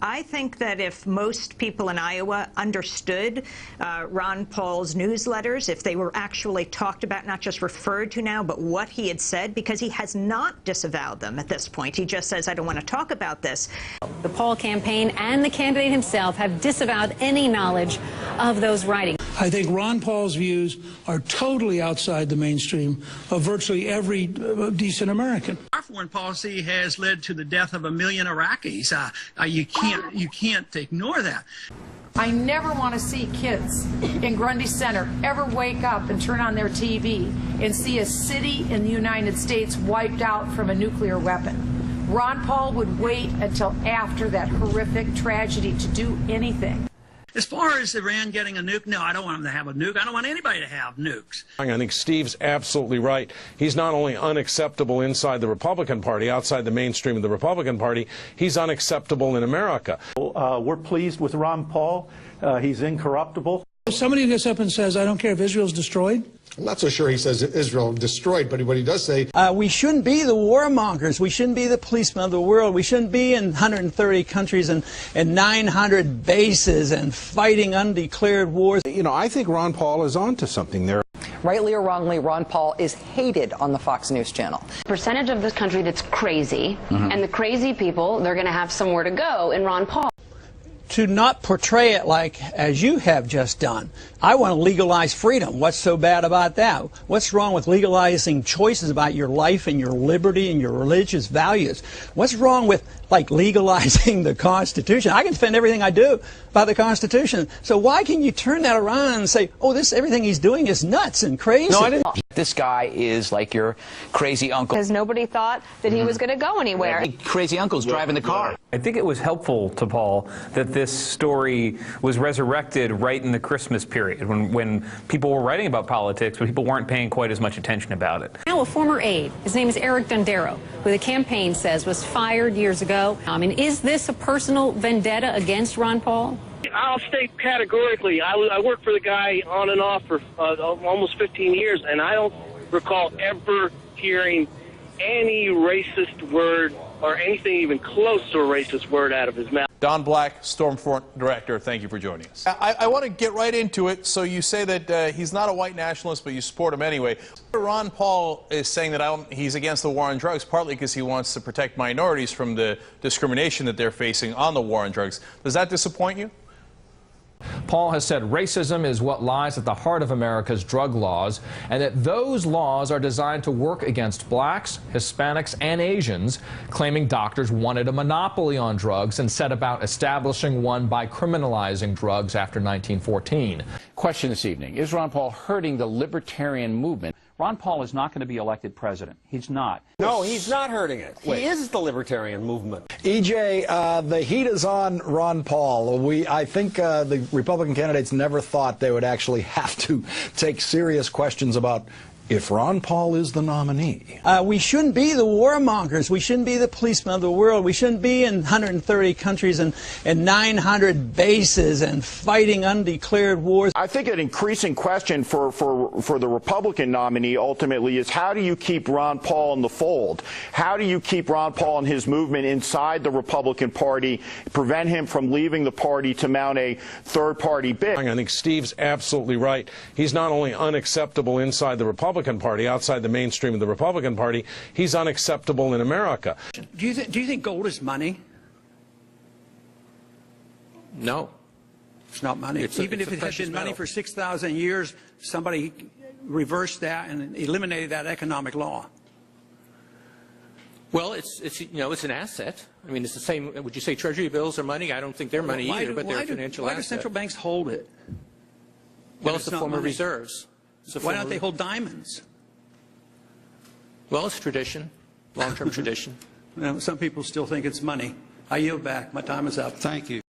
I think that if most people in Iowa understood Ron Paul's newsletters, if they were actually talked about, not just referred to now, but what he had said, because he has not disavowed them at this point. He just says, I don't want to talk about this. The Paul campaign and the candidate himself have disavowed any knowledge of those writings. I think Ron Paul's views are totally outside the mainstream of virtually every decent American. Our foreign policy has led to the death of 1 million Iraqis. You can't ignore that. I never want to see kids in Grundy Center ever wake up and turn on their TV and see a city in the United States wiped out from a nuclear weapon. Ron Paul would wait until after that horrific tragedy to do anything. As far as Iran getting a nuke, no, I don't want them to have a nuke. I don't want anybody to have nukes. I think Steve's absolutely right. He's not only unacceptable inside the Republican Party, outside the mainstream of the Republican Party, he's unacceptable in America. We're pleased with Ron Paul. He's incorruptible. If somebody gets up and says, I don't care if Israel's destroyed, I'm not so sure he says Israel destroyed, but what he does say... we shouldn't be the warmongers. We shouldn't be the policemen of the world. We shouldn't be in 130 countries and 900 bases and fighting undeclared wars. You know, I think Ron Paul is onto something there. Rightly or wrongly, Ron Paul is hated on the Fox News channel. Percentage of this country that's crazy, and the crazy people, they're going to have somewhere to go in Ron Paul. To not portray it like, as you have just done, I want to legalize freedom. What's so bad about that? What's wrong with legalizing choices about your life and your liberty and your religious values? What's wrong with, like, legalizing the Constitution? I can defend everything I do by the Constitution. So why can you turn that around and say, oh, everything he's doing is nuts and crazy? No, I didn't. This guy is like your crazy uncle. Because nobody thought that he was going to go anywhere. Crazy uncle's driving the car. I think it was helpful to Paul that this story was resurrected right in the Christmas period when people were writing about politics, but people weren't paying quite as much attention about it. Now a former aide, his name is Eric Dondero, who the campaign says was fired years ago. I mean, is this a personal vendetta against Ron Paul? I'll state categorically, I worked for the guy on and off for almost 15 years, and I don't recall ever hearing any racist word or anything even close to a racist word out of his mouth. Don Black, Stormfront Director, thank you for joining us. I want to get right into it. So you say that he's not a white nationalist, but you support him anyway. Ron Paul is saying that he's against the war on drugs, partly because he wants to protect minorities from the discrimination that they're facing on the war on drugs. Does that disappoint you? Paul has said racism is what lies at the heart of America's drug laws, and that those laws are designed to work against blacks, Hispanics, and Asians, claiming doctors wanted a monopoly on drugs and set about establishing one by criminalizing drugs after 1914. Question this evening, is Ron Paul hurting the libertarian movement? Ron Paul is not going to be elected president. He's not. No, he's not hurting it. He is the libertarian movement. EJ, the heat is on Ron Paul. I think the Republican candidates never thought they would actually have to take serious questions about if Ron Paul is the nominee. We shouldn't be the warmongers. We shouldn't be the policemen of the world. We shouldn't be in 130 countries and 900 bases and fighting undeclared wars. I think an increasing question for the Republican nominee ultimately is, how do you keep Ron Paul in the fold? How do you keep Ron Paul and his movement inside the Republican Party, prevent him from leaving the party to mount a third-party bid? I think Steve's absolutely right. He's not only unacceptable inside the Republican Party, outside the mainstream of the Republican Party, he's unacceptable in America. Do you think gold is money? No. It's not money. Even if it has been money for 6,000 years, somebody reversed that and eliminated that economic law. Well, it's an asset. I mean, it's the same. Would you say Treasury bills are money? I don't think they're money either, but they're a financial asset. Why do central banks hold it? Well, it's a form of reserves. Why don't they hold diamonds? Well, it's tradition, long-term tradition. Some people still think it's money. I yield back. My time is up. Thank you.